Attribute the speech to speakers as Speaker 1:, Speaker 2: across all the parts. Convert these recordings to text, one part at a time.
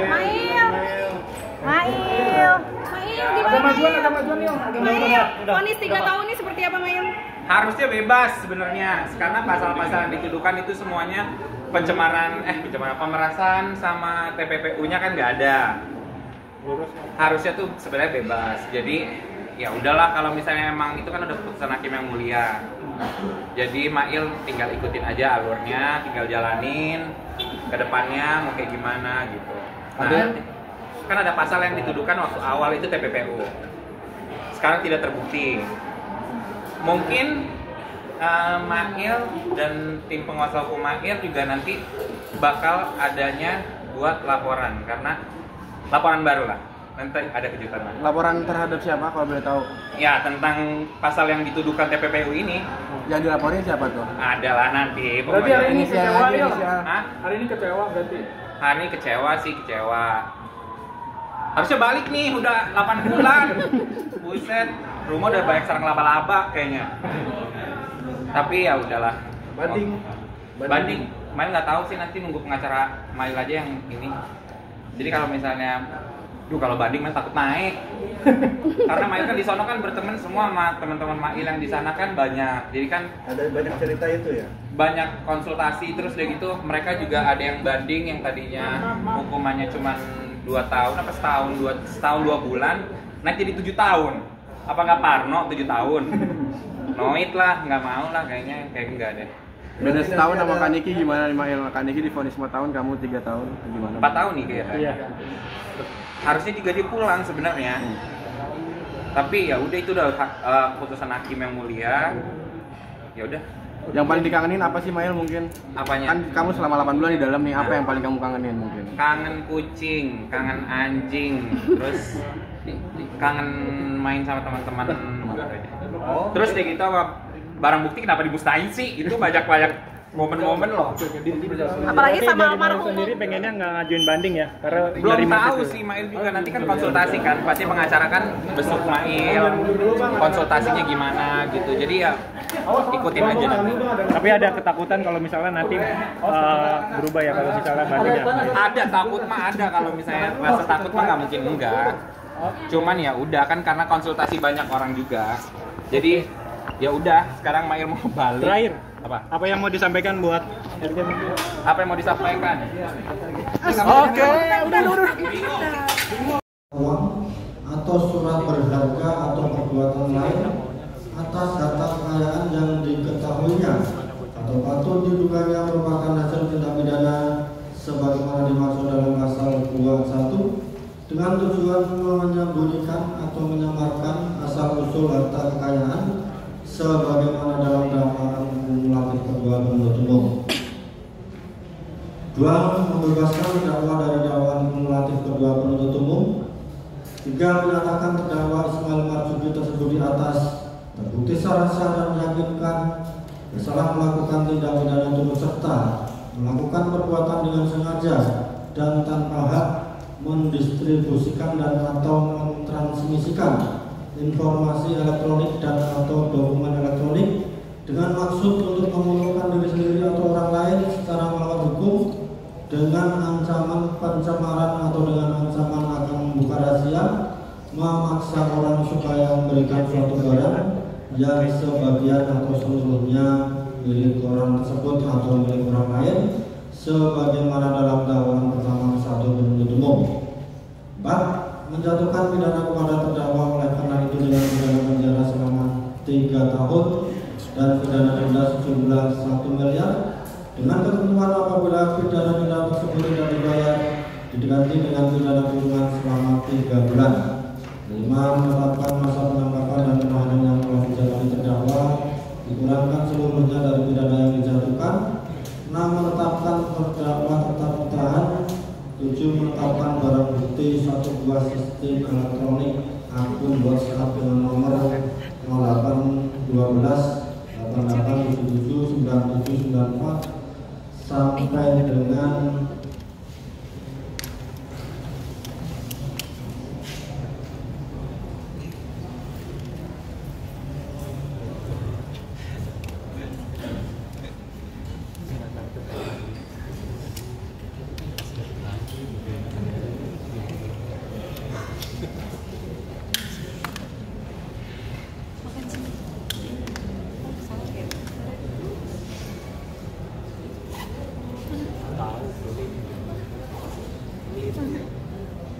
Speaker 1: Mail.
Speaker 2: Ada majuan yuk.
Speaker 1: Mail. Vonis 3 tahun ini seperti apa, Mail?
Speaker 3: Harusnya bebas sebenarnya, karena pasal-pasal yang dituduhkan itu semuanya pemerasan sama TPPU-nya kan nggak ada. Harusnya tuh sebenarnya bebas. Jadi ya udahlah, kalau misalnya emang itu kan udah keputusan hakim yang mulia. Jadi Mail tinggal ikutin aja alurnya, tinggal jalanin ke depannya mau kayak gimana gitu. Nah, kan ada pasal yang dituduhkan waktu awal itu TPPU. Sekarang tidak terbukti. Mungkin Mail dan tim penguasa hukum Mail juga nanti bakal adanya buat laporan, karena laporan baru lah. Nanti ada kejutan lah.
Speaker 2: Laporan terhadap siapa kalau boleh tahu?
Speaker 3: Ya, tentang pasal yang dituduhkan TPPU ini.
Speaker 2: Yang dilaporin siapa tuh?
Speaker 3: Adalah nanti.
Speaker 4: Berarti hari ini kecewa ya?
Speaker 3: Hah?
Speaker 4: Hari ini kecewa berarti?
Speaker 3: Hari ini kecewa. Harusnya balik nih, udah 8 bulan. Buset, rumah udah banyak sarang laba-laba kayaknya. Tapi ya udahlah. Banding. Main nggak tahu sih, nanti nunggu pengacara Mail aja yang ini. Jadi kalau misalnya kalau banding Mail takut naik. Karena Mail kan di sono kan berteman semua sama teman-teman Mail yang di sana kan banyak. Jadi kan
Speaker 5: ada banyak cerita itu ya.
Speaker 3: Banyak konsultasi, terus udah gitu mereka juga ada yang banding yang tadinya hukumannya cuma 2 tahun apa setahun 2 bulan naik jadi 7 tahun. Apa nggak Parno 7 tahun? Noit lah, nggak mau lah kayaknya, kayak enggak deh.
Speaker 2: Beda setahun sama Kak Niki gimana nih Mail? Kak Niki divonis 4 tahun, kamu 3 tahun, gimana?
Speaker 3: 4 tahun nih kayaknya.
Speaker 4: Iya.
Speaker 3: Harusnya juga dia pulang sebenarnya. Tapi ya udah, itu udah keputusan hakim yang mulia. Ya udah.
Speaker 2: Yang paling dikangenin apa sih Mail mungkin?
Speaker 3: Apanya?
Speaker 2: Kan kamu selama 8 bulan di dalam nih, apa yang paling kamu kangenin mungkin?
Speaker 3: Kangen kucing, kangen anjing, terus kangen main sama teman-teman. Terus kayak gitu barang bukti kenapa dimusnahin sih? Itu banyak momen-momen loh.
Speaker 1: Apalagi sama
Speaker 4: Mail
Speaker 1: almarhum.
Speaker 4: sendiri pengennya nggak ngajuin banding ya, karena
Speaker 3: Belum
Speaker 4: nerima
Speaker 3: tahu
Speaker 4: itu.
Speaker 3: sih, Mail juga nanti kan konsultasi kan, pasti pengacara kan besok Mail konsultasinya gimana gitu. Jadi ya ikutin aja nanti.
Speaker 4: Tapi ada ketakutan kalau misalnya nanti berubah ya kalau misalnya bandingnya.
Speaker 3: Ada takut mah, ada. Kalau misalnya rasa takut mah nggak mungkin enggak. Cuman ya udah kan, karena konsultasi banyak orang juga. Jadi ya udah, sekarang Mail mau balik.
Speaker 4: Terakhir,
Speaker 3: Apa
Speaker 4: yang mau disampaikan buat RT?
Speaker 3: Apa yang mau disampaikan?
Speaker 4: Oke, udah.
Speaker 5: Uang atau surat berharga atau perbuatan lain atas harta kekayaan yang diketahuinya atau patut diduganya merupakan hasil tindak pidana sebagaimana dimaksud dalam pasal 21 dengan tujuan menyembunyikan atau menyamarkan asal usul harta kekayaan sebagaimana dalam dakwaan kumulatif kedua penuntut umum. 2. Membebaskan terdakwa dari dakwaan kumulatif kedua penuntut umum. 3. Menyatakan terdakwa Ismail Marzuki tersebut di atas terbukti secara sah dan meyakinkan bersalah melakukan tindak pidana turut serta melakukan perbuatan dengan sengaja dan tanpa hak mendistribusikan dan atau mentransmisikan informasi elektronik dan atau dokumen elektronik dengan maksud untuk menguntungkan diri sendiri atau orang lain secara melawan hukum dengan ancaman pencemaran atau dengan ancaman akan membuka rahasia, memaksa orang supaya memberikan suatu barang yang sebagian atau seluruhnya milik orang tersebut atau milik orang lain sebagaimana dalam dakwaan pertama 1 penuntut umum. 4. Menjatuhkan pidana kepada terdakwa oleh karena itu dengan pidana penjara selama 3 tahun dan pidana denda sejumlah 1 miliar dengan ketentuan apabila pidana tersebut tidak dibayar diganti dengan pidana kurungan selama 3 bulan. 5. Menetapkan masa penangkapan dan penahanan yang telah dijalani terdakwa dikurangkan seluruhnya dari pidana yang dijatuhkan. 6. Menetapkan terdakwa tetap ditahan. 7. Menetapkan barang bukti 1 buah sistem elektronik akun WhatsApp dengan nomor 081288779794 sampai dengan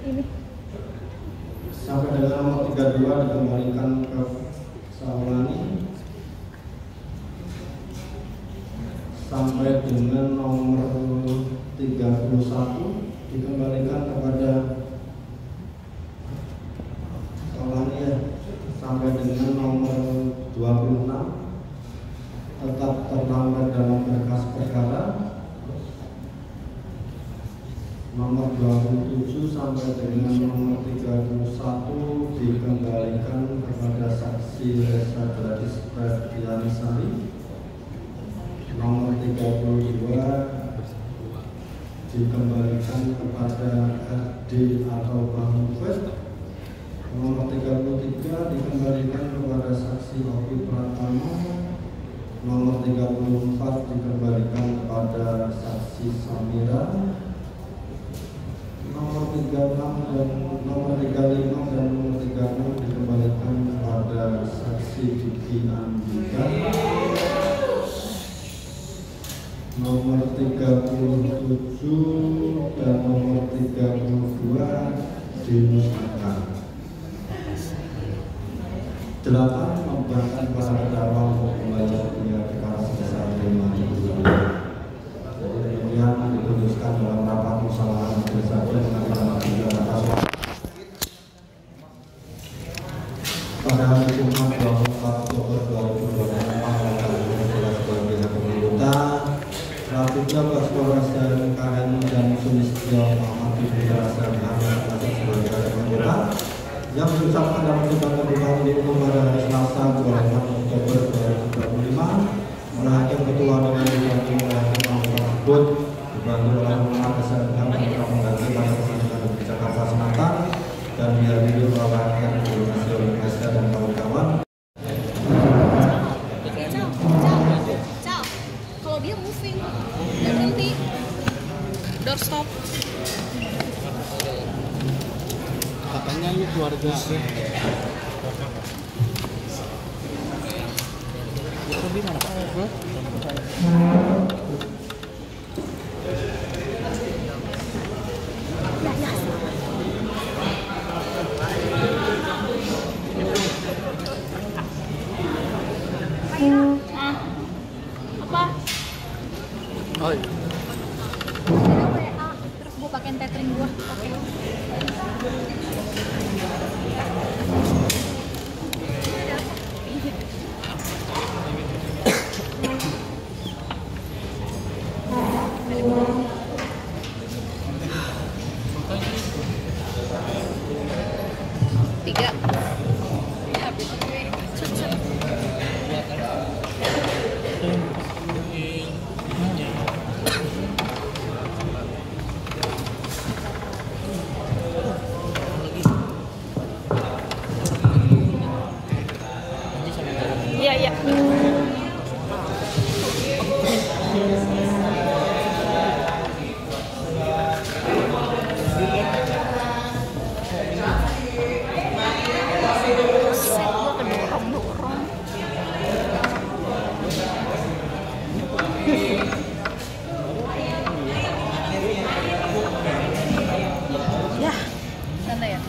Speaker 1: ini.
Speaker 5: Sampai dengan nomor 32 dikembalikan ke Saulani. Sampai dengan nomor 31 dikembalikan kepada Saulani ya. Sampai dengan nomor 26 tetap terlambat dalam berkas perkara. Nomor 27 sampai dengan nomor 31 dikembalikan kepada saksi Resa Gladys Pretianisari. Nomor 32 dikembalikan kepada RD atau Bang Mufed. Nomor 33 dikembalikan kepada saksi Oki Pratama. Nomor 34 dikembalikan kepada saksi Samira. Nomor 36 dan nomor 35 dan nomor 36 dikembalikan kepada saksi Diki Andika. Nomor 37 dan nomor 32 dimusnahkan. 8 membuatkan para terdakwa untuk membayar biaya perkara sebesar 5.000 rupiah. Kemudian diputuskan dalam rapat musyawarah majelis hakim pengadilan negeri Jakarta Selatan pada hari Jumat 24 Oktober 2024 sebagai hakim anggota Praduga Polres KN dan Sulistyo Muhammad Fitra Sarjana sebagai hakim anggota yang diucapkan dalam sidang pembukaan itu pada hari Selasa 24 Oktober 2025 oleh hakim ketua dengan didampingi oleh hakim anggota tersebut dibantu oleh Pengawas Kesehatan dan Pengganti pada Pengadilan Negeri Jakarta Selatan dan dihadiri oleh hakim Indonesia LPSK dan kawan-kawan.
Speaker 1: Kalau dia moving dan berhenti doorstop.
Speaker 6: Katanya ini keluarga. Itu di mana, Pak?
Speaker 1: Apa?
Speaker 6: Oh.
Speaker 1: WA, terus gue pakein tethering gue. Oke. Tiga. Iya, iya. Set gua kedorong-dorong. Ya, mana ya?